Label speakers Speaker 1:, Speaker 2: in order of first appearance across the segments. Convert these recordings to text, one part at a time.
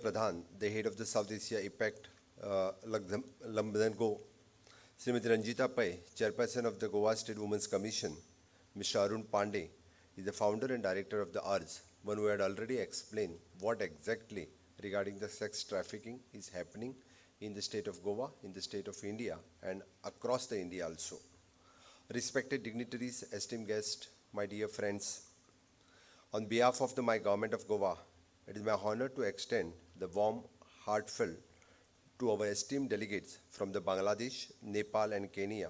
Speaker 1: Pradhan, the head of the South Asia APEC Luxembourg, Srimati Ranjita Pai, chairperson of the Goa State Women's Commission, Mr. Arun Pandey is the founder and director of the ARS, one who had already explained what exactly regarding the sex trafficking is happening in the state of Goa, in the state of India, and across the India also. Respected dignitaries, esteemed guests, my dear friends, on behalf of my government of Goa, it is my honor to extend the warm, heartfelt to our esteemed delegates from the Bangladesh, Nepal and Kenya,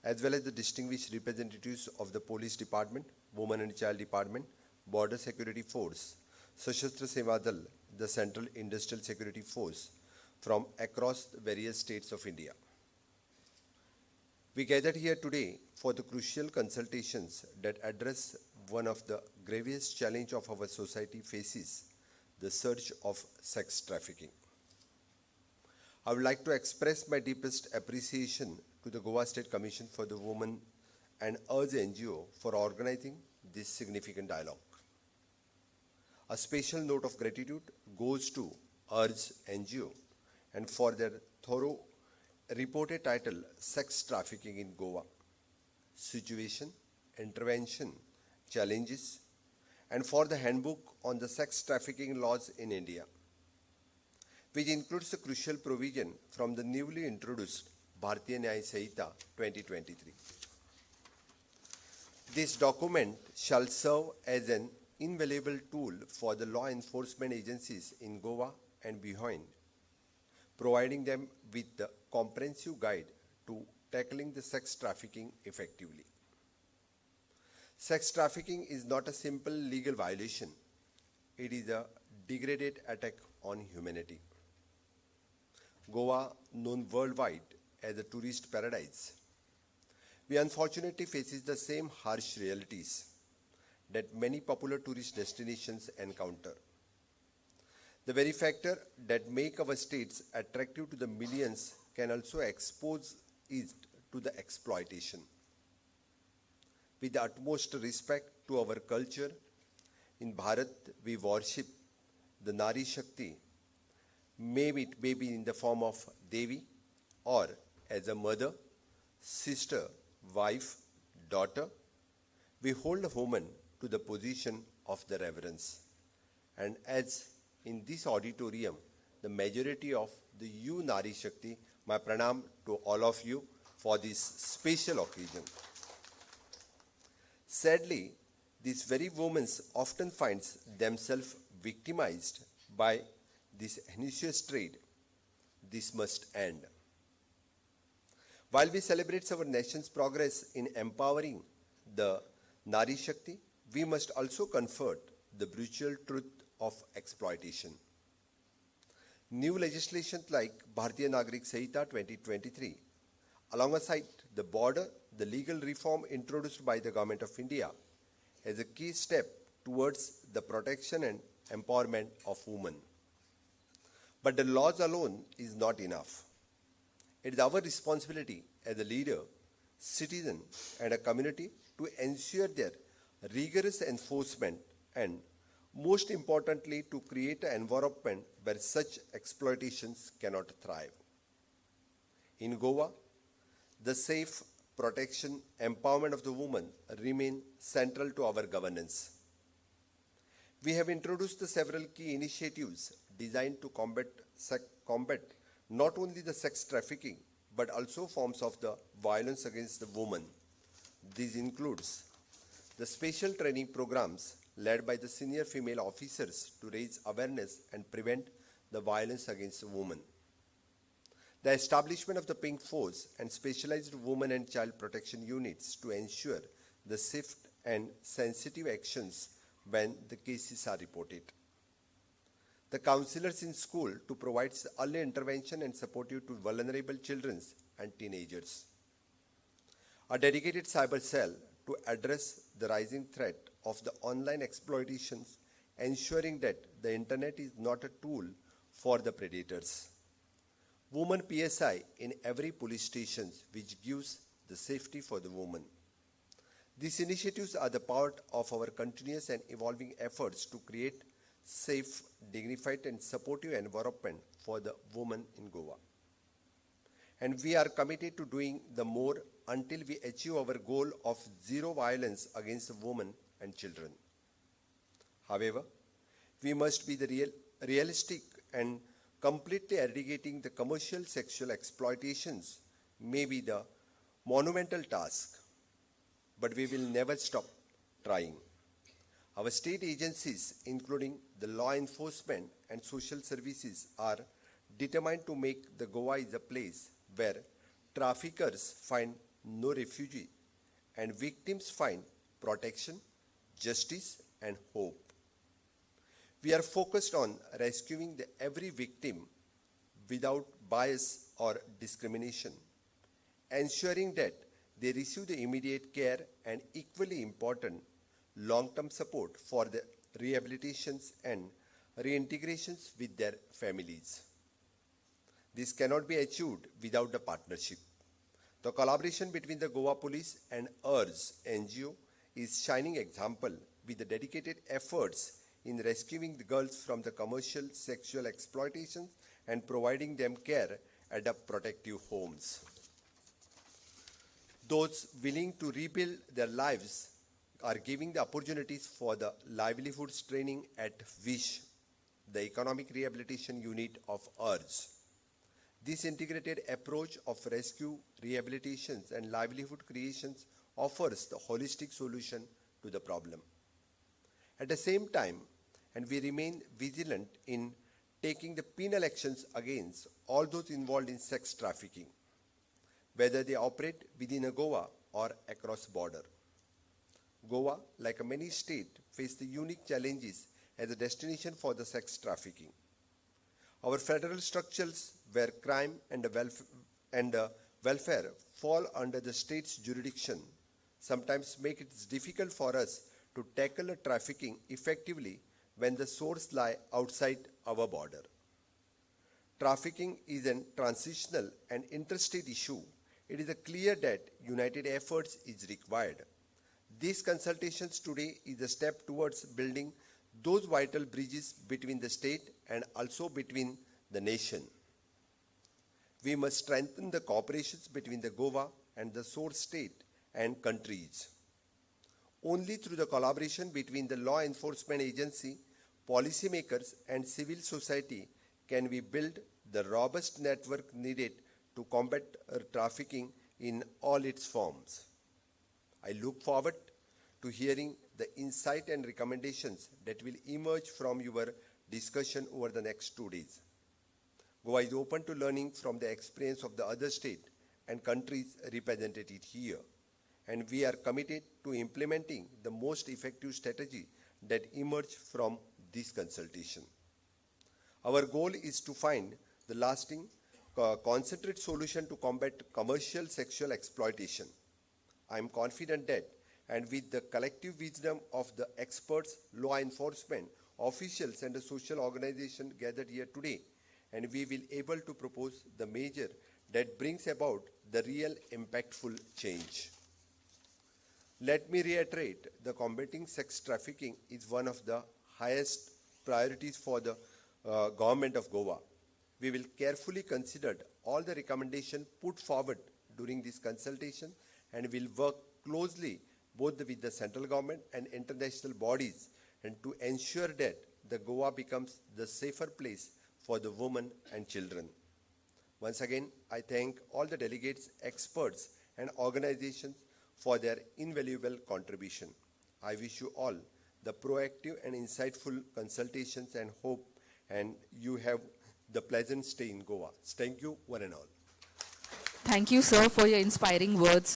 Speaker 1: as well as the distinguished representatives of the Police Department, Women and Child Department, Border Security Force, Sashastra Seva Dal, the Central Industrial Security Force, from across the various states of India. We gathered here today for the crucial consultations that address one of the gravest challenges of our society faces, the surge of sex trafficking. I would like to express my deepest appreciation to the Goa State Commission for the Women and urge NGO for organizing this significant dialogue. A special note of gratitude goes to URGE NGO and for their thorough reported title, Sex Trafficking in Goa, Situation, Intervention, Challenges, and for the Handbook on the Sex Trafficking Laws in India, which includes a crucial provision from the newly introduced Bharatiya Nyaya Sanhita 2023. This document shall serve as an invaluable tool for the law enforcement agencies in Goa and beyond, providing them with the comprehensive guide to tackling the sex trafficking effectively. Sex trafficking is not a simple legal violation. It is a degraded attack on humanity. Goa, known worldwide as a tourist paradise, we unfortunately faces the same harsh realities that many popular tourist destinations encounter. The very factor that make our states attractive to the millions can also expose it to the exploitation. With the utmost respect to our culture, in Bharat we worship the Nari Shakti, maybe it may be in the form of Devi or as a mother, sister, wife, daughter. We hold a woman to the position of the reverence. And as in this auditorium, the majority of the you Nari Shakti, my pranam to all of you for this special occasion. Sadly, these very women often find themselves victimized by this heinous trade. This must end. While we celebrate our nation's progress in empowering the Nari Shakti, we must also confront the brutal truth of exploitation. New legislation like Bharatiya Nagrik Sanhita 2023, alongside the legal reform introduced by the Government of India, as a key step towards the protection and empowerment of women. But the laws alone is not enough. It is our responsibility as a leader, citizen, and a community to ensure their rigorous enforcement and, most importantly, to create an environment where such exploitations cannot thrive. In Goa, the safe protection, empowerment of the woman remain central to our governance. We have introduced several key initiatives designed to combat not only the sex trafficking, but also forms of the violence against the woman. This includes the special training programs led by the senior female officers to raise awareness and prevent the violence against women. The establishment of the Pink Force and specialized women and child protection units to ensure the swift and sensitive actions when the cases are reported. The counselors in school to provide early intervention and support to vulnerable children and teenagers. A dedicated cyber cell to address the rising threat of the online exploitations, ensuring that the internet is not a tool for the predators. Women PSI in every police station, which gives the safety for the woman. These initiatives are the part of our continuous and evolving efforts to create safe, dignified and supportive environment for the women in Goa. And we are committed to doing the more until we achieve our goal of zero violence against women and children. However, we must be realistic, and completely eradicating the commercial sexual exploitations may be the monumental task, but we will never stop trying. Our state agencies, including the law enforcement and social services, are determined to make the Goa is a place where traffickers find no refuge and victims find protection, justice, and hope. We are focused on rescuing every victim without bias or discrimination, ensuring that they receive the immediate care and, equally important, long-term support for the rehabilitations and reintegrations with their families. This cannot be achieved without the partnership. The collaboration between the Goa Police and ERS NGO is shining example with the dedicated efforts in rescuing the girls from the commercial sexual exploitation and providing them care at the protective homes. Those willing to rebuild their lives are giving the opportunities for the livelihoods training at WISH, the Economic Rehabilitation Unit of ERS. This integrated approach of rescue, rehabilitations, and livelihood creations offers the holistic solution to the problem. At the same time, and we remain vigilant in taking the penal actions against all those involved in sex trafficking, whether they operate within a Goa or across border. Goa, like many states, face the unique challenges as a destination for the sex trafficking. Our federal structures, where crime and the welfare fall under the state's jurisdiction, sometimes make it difficult for us to tackle the trafficking effectively when the source lie outside our border. Trafficking is a transitional and interstate issue. It is clear that united efforts is required. These consultations today is a step towards building those vital bridges between the state and also between the nation. We must strengthen the cooperations between the Goa and the source state and countries. Only through the collaboration between the law enforcement agency, policymakers, and civil society can we build the robust network needed to combat trafficking in all its forms. I look forward to hearing the insight and recommendations that will emerge from your discussion over the next 2 days. Goa is open to learning from the experience of the other states and countries represented here, and we are committed to implementing the most effective strategy that emerge from this consultation. Our goal is to find the lasting, concentrated solution to combat commercial sexual exploitation. I am confident that, and with the collective wisdom of the experts, law enforcement officials, and the social organization gathered here today, and we will able to propose the measure that brings about the real impactful change. Let me reiterate, the combating sex trafficking is one of the highest priorities for the government of Goa. We will carefully consider all the recommendations put forward during this consultation and will work closely both with the central government and international bodies and to ensure that the Goa becomes the safer place for the women and children. Once again, I thank all the delegates, experts, and organizations for their invaluable contribution. I wish you all the proactive and insightful consultations and hope, and you have the pleasant stay in Goa. Thank you, one and all.
Speaker 2: Thank you, sir, for your inspiring words.